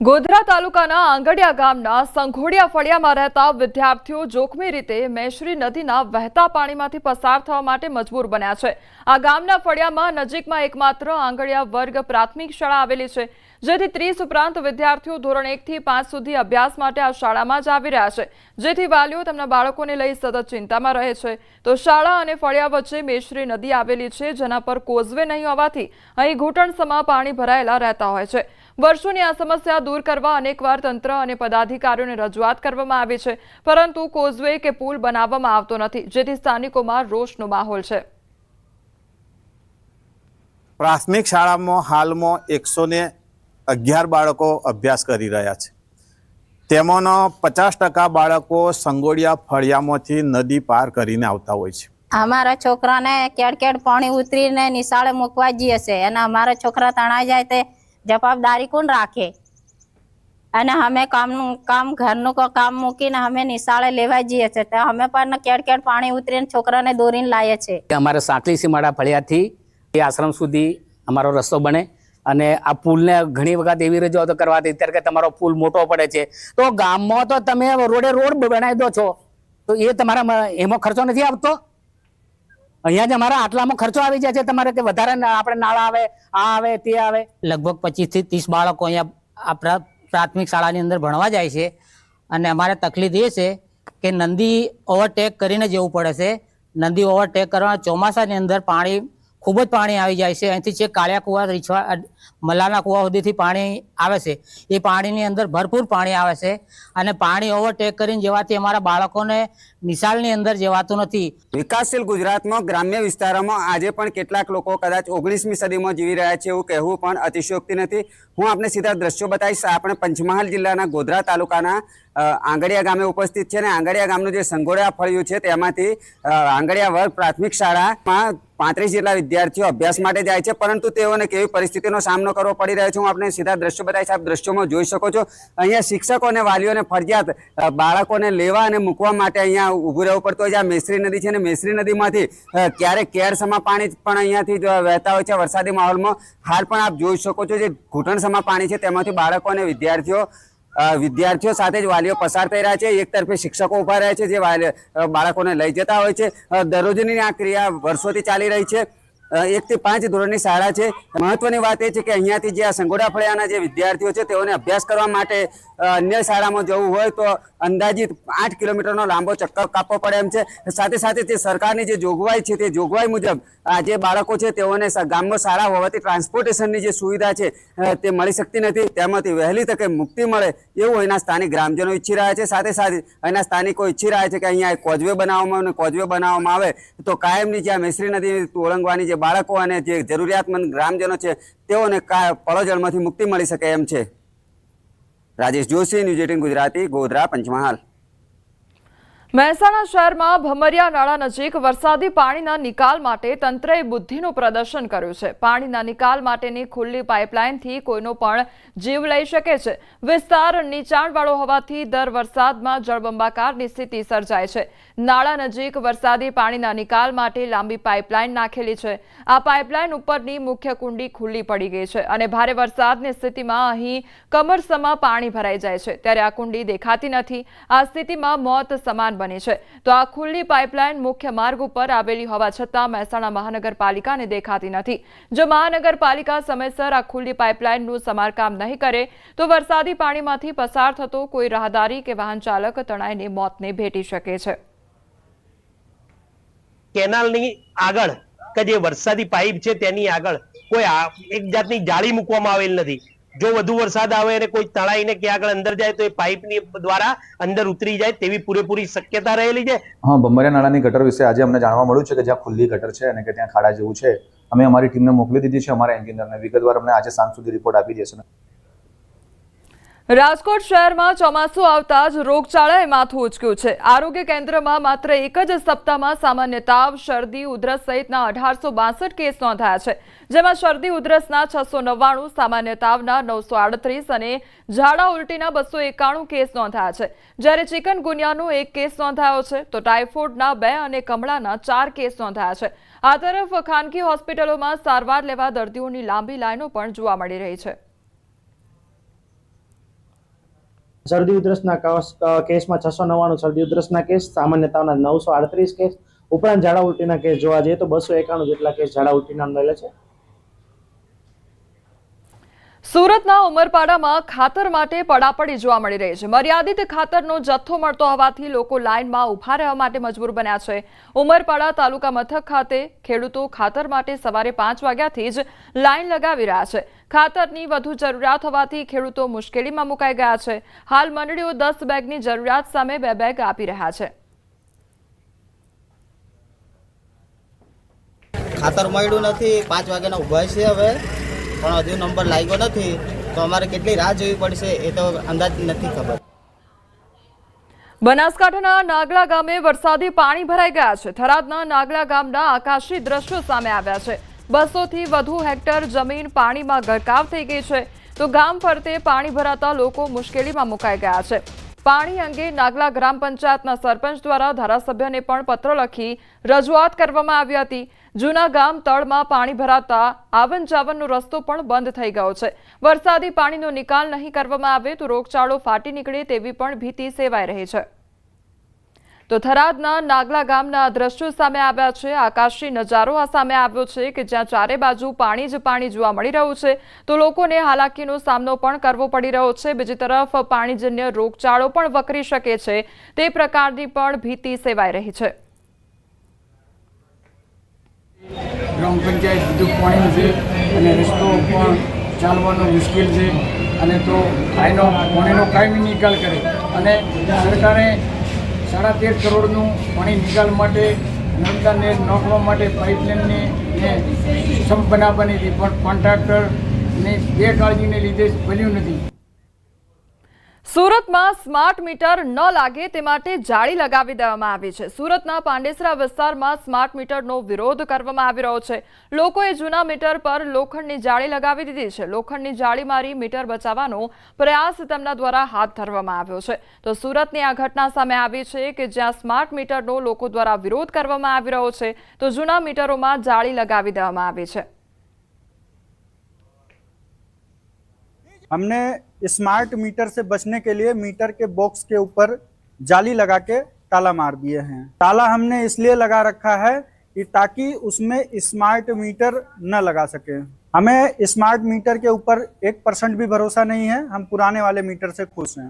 ગોધરા તાલુકાના આંગડિયા ગામના સંઘોડિયા ફળિયામાં રહેતા વિદ્યાર્થીઓ જોખમી રીતે મેશ્રી નદીના વહેતા પાણીમાંથી પસાર થવા માટે મજબૂર બન્યા છે। આ ગામના ફળિયામાં નજીકમાં એકમાત્ર આંગડિયા વર્ગ પ્રાથમિક શાળા આવેલી છે, જેથી 30 ઉપરાંત વિદ્યાર્થીઓ ધોરણ 1 થી 5 સુધી અભ્યાસ માટે આ શાળામાં જ આવી રહ્યા છે, જેથી વાલીઓ તેમના બાળકોને લઈ સતત ચિંતામાં રહે છે। તો શાળા અને ફળિયા વચ્ચે મેશ્રી નદી આવેલી છે, જેના પર કોઝવે નહીં હોવાથી અહીં ઘૂંટણસમા પાણી ભરાયેલા રહેતા હોય છે। વર્ષોની આ સમસ્યા दूर करवा अनेकवार तंत्र और पदाधिकारीओने रजूआत करवामां आवी छे, परंतु कोઝવે के पुल बनाववामां आवतो नथी, जेथी स्थानिकोमां रोषनो माहोल छे। प्राथमिक शाळामां हालमां 111 बाळको अभ्यास करी रह्या छे। तेमांना 50% बाळको संगोडिया फळियामांथी नदी पार करीने आवता होय छे। हमारा छोकरा ने केड़ पानी उतरीने निशाळे मूकवा जीए छे अने हमारा छोकरा तणाई जाए ते जवाबदारी कोण राखे અને અમે કામ ઘરનું કામ મૂકીને અમે નિશાળે લેવા જઈએ છીએ, તો અમે પણ કેડ પાણી ઉતરીને છોકરાને દોરીને લાવીએ છીએ। અમારે સાંકલી સીમાડા ફળિયાથી એ આશ્રમ સુધી અમારો રસ્તો બને અને આ પુલને ઘણી વખત એવી રજૂઆતો કરવાથી અત્યારે કે તમારો પુલ મોટો પડે છે, તો ગામમાં તો તમે રોડ બનાવી દો છો, તો એ તમારા એમાં ખર્ચો નથી આવતો। અહીંયા જ અમારા આટલામાં ખર્ચો આવી જાય છે તમારે કે વધારે આપણે નાળા આવે, આ આવે તે આવે। લગભગ 25 થી 30 બાળકો અહીંયા આપણા प्राथमिक शाला ની અંદર ભણવા જાય છે અને અમારે તકલીફ એ છે કે નદી ઓવરટેક કરીને જવું પડે છે। નદી ઓવરટેક કરવા ચોમાસાની અંદર પાણી ખૂબ જ પાણી આવી જાય છે। અહીંથી જે કાળિયા કુવા રીછવા મલાના કુવા સુધીથી પાણી આવે છે, એ પાણીની અંદર ભરપૂર પાણી આવે છે અને પાણી ઓવરટેક કરીને જવાથી અમારા બાળકોને નિશાળની અંદર જવાતું નથી। વિકાસશીલ ગુજરાતમાં ગ્રામ્ય વિસ્તારોમાં આજે પણ કેટલાક લોકો કદાચ 19મી સદીમાં જીવી રહ્યા છે એવું કહેવું પણ અતિશયોક્તિ નથી। હું આપને સીધા દ્રશ્યો બતાવીશ। આપણે પંચમહાલ જિલ્લાના ગોધરા તાલુકાના આંગડિયા ગામે ઉપસ્થિત છે અને આંગડિયા ગામનું જે સંઘોડિયા ફળિયું છે તેમાંથી આંગડિયા વર્ગ પ્રાથમિક શાળામાં 35 જેટલા વિદ્યાર્થીઓ અભ્યાસ માટે જાય છે, પરંતુ તેઓને કેવી પરિસ્થિતિનો સામનો કરવો પડી રહ્યો છે હું આપણે સીધા દ્રશ્યો બતાવીશ। આપ દ્રશ્યોમાં જોઈ શકો છો, અહીંયા શિક્ષકો અને વાલીઓને ફરજિયાત બાળકોને લેવા અને મૂકવા માટે અહીંયા ઊભું રહેવું પડતું હોય છે। આ મેશ્રી નદી છે અને મેશ્રી નદીમાંથી ક્યારેક કેરસમા પાણી પણ અહીંયાથી વહેતા હોય છે વરસાદી માહોલમાં। હાલ પણ આપ જોઈ શકો છો, જે ઘૂંટણસમા પાણી છે તેમાંથી બાળકો અને વિદ્યાર્થીઓ સાથે જ વાલીઓ પસાર થઈ રહ્યા છે। એક તરફે શિક્ષકો ઉભા રહે છે જે બાળકોને લઈ જતા હોય છે। દરરોજની આ ક્રિયા વર્ષોથી ચાલી રહી છે। 1 થી 5 ધોરણની શાળા છે। મહત્વની વાત એ છે કે અહીંયાથી જે આ સંઘોડિયા ફળિયાના જે વિદ્યાર્થીઓ છે તેઓને અભ્યાસ કરવા માટે અન્ય શાળામાં જવું હોય તો અંદાજિત 8 કિલોમીટરનો લાંબો ચક્કર કાપવો પડે એમ છે। સાથે સાથે તે સરકારની જે જોગવાઈ છે તે જોગવાઈ મુજબ આ જે બાળકો છે તેઓને ગામમાં શાળા હોવાથી ટ્રાન્સપોર્ટેશનની જે સુવિધા છે તે મળી શકતી નથી। તેમાંથી વહેલી તકે મુક્તિ મળે એવું અહીંના સ્થાનિક ગ્રામજનો ઈચ્છી રહ્યા છે। સાથે સાથે અહીંના સ્થાનિકો ઈચ્છી રહ્યા છે કે અહીંયા કોઝવે બનાવવામાં આવે તો કાયમની જે આ મેશ્રી નદી ઓળંગવાની જે બાળકો અને જે જરૂરિયાતમંદ ગ્રામજનો છે તેઓને પડોજળમાંથી મુક્તિ મળી શકે એમ છે। રાજેશ જોશી, ન્યૂઝ 18 ગુજરાતી, ગોધરા, પંચમહાલ। મહેસાણા શહેરમાં ભમરિયા નાળા નજીક વરસાદી પાણીના નિકાલ માટે તંત્રએ બુદ્ધિનું પ્રદર્શન કર્યું છે। પાણીના નિકાલ માટેની ખુલ્લી પાઇપલાઇનથી કોઈનો પણ જીવ લઈ શકે છે। વિસ્તાર નીચાણવાળો હોવાથી દર વરસાદમાં જળબંબાકારની સ્થિતિ સર્જાય છે। નાળા નજીક વરસાદી પાણીના નિકાલ માટે લાંબી પાઇપલાઇન નાખેલી છે। આ પાઇપલાઇન ઉપરની મુખ્ય કુંડી ખુલ્લી પડી ગઈ છે અને ભારે વરસાદની સ્થિતિમાં અહીં કમરસમા પાણી ભરાઈ જાય છે, ત્યારે આ કુંડી દેખાતી નથી। આ સ્થિતિમાં મોત સમાન બની છે। તો આ ખુલ્લી પાઇપલાઇન મુખ્ય માર્ગ ઉપર આવેલી હોવા છતાં મહેસાણા મહાનગરપાલિકાને દેખાતી નથી। જો મહાનગરપાલિકા સમયસર આ ખુલ્લી પાઇપલાઇનનું સમારકામ નહીં કરે તો વરસાદી પાણીમાંથી પસાર થતો કોઈ રાહદારી કે વાહન ચાલક તણાઈને મોતને ભેટી શકે છે। કેનાલની આગળ કે જે વરસાદી પાઇપ છે તેની આગળ કોઈ એક જાતની જાળી મૂકવામાં આવેલ નથી। જો વધુ વરસાદ આવે અને કોઈ તળાઈને કે આગળ અંદર જાય તો એ પાઇપની દ્વારા અંદર ઉતરી જાય તેવી પૂરેપૂરી શક્યતા રહેલી છે। હા, ભમરિયા નાળાની ગટર વિશે આજે અમને જાણવા મળ્યું છે કે જ્યાં ખુલ્લી ગટર છે અને કે ત્યાં ખાડા જેવું છે। અમે અમારી ટીમને મોકલી દીધી છે, અમારા એન્જિનિયરને વિગતવાર અમને આજે સાંજ સુધી રિપોર્ટ આપી દેશે। રાજકોટ શહેરમાં ચોમાસું આવતા જ રોગચાળાએ માથું ઉંચક્યું છે। આરોગ્ય કેન્દ્રમાં માત્ર એક જ સપ્તાહમાં સામાન્ય તાવ, શરદી, ઉધરસ સહિતના 1862 કેસ નોંધાયા છે, જેમાં શરદી ઉધરસના 699, સામાન્ય તાવના 938 અને ઝાડા ઉલટીના 291 કેસ નોંધાયા છે, જ્યારે ચિકનગુનિયાનો 1 કેસ નોંધાયો છે તો ટાઇફોઇડના 2 અને કમળાના 4 કેસ નોંધાયા છે। આ તરફ ખાનગી હોસ્પિટલોમાં સારવાર લેવા દર્દીઓની લાંબી લાઈનો પણ જોવા મળી રહી છે। શરદી ઉધરસના કેસમાં 699 શરદી ઉધરસના કેસ, સામાન્ય તાવના 938 કેસ, ઉપરાંત ઝાડા ઉલટીના કેસ જોવા જઈએ તો 291 જેટલા કેસ ઝાડા ઉલટીના નોંધાયેલા છે. સુરતના ઉમરપાડામાં ખાતર માટે પડાપડી જોવા મળી રહી છે. મર્યાદિત ખાતરનો જથ્થો મળતો હોવાથી લોકો લાઇનમાં ઊભા રહેવા માટે મજબૂર બન્યા છે. ઉમરપાડા તાલુકા મથક ખાતે ખેડૂતો ખાતર માટે સવારે 5 વાગ્યાથી જ લાઇન લગાવી રહ્યા છે. ખાતરની વધુ જરૂરિયાત હોવાથી ખેડૂતો મુશ્કેલીમાં મુકાઈ ગયા છે. હાલ મંડળીઓ 10 બેગની જરૂરિયાત સામે 2 બેગ આપી રહ્યા છે. ખાતર મળ્યું નથી, 5 વાગ્યાના ઊભા છે હવે, પણ હજુ નંબર લાગ્યો નથી, તો અમારે કેટલી રાહ જોવી પડશે એ તો અંદાજ નથી ખબર. બનાસકાંઠાના નાગલા ગામે વરસાદી પાણી ભરાઈ ગયા છે. થરાદના નાગલા ગામના આકાશી દ્રશ્યો સામે આવ્યા છે. 200 થી વધુ હેક્ટર જમીન પાણીમાં ગરકાવ થઈ ગઈ છે, તો ગામ ફરતે પાણી ભરાતા લોકો મુશ્કેલીમાં મુકાઈ ગયા છે. પાણી અંગે નાગલા ગ્રામ પંચાયતના સરપંચ દ્વારા ધારાસભ્યને પણ પત્ર લખી રજૂઆત કરવામાં આવી હતી. જૂના ગામ તળમાં પાણી ભરાતા આવન જાવનનો રસ્તો પણ બંધ થઈ ગયો છે. વરસાદી પાણીનો નિકાલ નહીં કરવામાં આવે તો રોગચાળો ફાટી નીકળે તેવી પણ ભીતિ સેવાઈ રહી છે. તો થરાદના નાગલા ગામના દ્રશ્યો સામે આવ્યા છે. આકાશી નજારો આ સામે આવ્યો છે કે જ્યાં ચારે બાજુ પાણી જ પાણી જોવા મળી રહ્યું છે, તો લોકોને હાલાકીનો સામનો પણ કરવો પડી રહ્યો છે. બીજી તરફ પાણીજન્ય રોગચાળો પણ વકરી શકે છે તે પ્રકારની પણ ભીતિ સેવાઈ રહી છે. ગ્રામ પંચાયત બધું પાણી છે અને રસ્તો પણ ચાલવાનો મુશ્કેલ છે, અને તો આનો પાણીનો કાયમી નિકાલ કરે અને સરકારે 13.5 કરોડનું પાણી નિકાલ માટે નર્મદાને નાખવા માટે પાઇપલાઇનને સમ બનાવવાની હતી, પણ કોન્ટ્રાક્ટરની બેકાળજીને લીધે બન્યું નથી. સુરતમાં સ્માર્ટ મીટર ન લાગે તે માટે જાળી લગાવી દેવામાં આવી છે. સુરતના પાંડેસરા વિસ્તારમાં સ્માર્ટ મીટરનો વિરોધ કરવામાં આવી રહ્યો છે. લોકોએ જૂના મીટર પર લોખંડની જાળી લગાવી દીધી છે. લોખંડની જાળી મારી મીટર બચાવવાનો પ્રયાસ તેમના દ્વારા હાથ ધરવામાં આવ્યો છે. તો સુરતની આ ઘટના સામે આવી છે કે જ્યાં સ્માર્ટ મીટરનો લોકો દ્વારા વિરોધ કરવામાં આવી રહ્યો છે, તો જૂના મીટરોમાં જાળી લગાવી દેવામાં આવી છે. हमने स्मार्ट मीटर से बचने के लिए मीटर के बॉक्स के ऊपर जाली लगा के ताला मार दिए हैं. ताला हमने इसलिए लगा रखा है कि ताकि उसमें स्मार्ट मीटर न लगा सके. हमें स्मार्ट मीटर के ऊपर 1% भी भरोसा नहीं है. हम पुराने वाले मीटर से खुश हैं.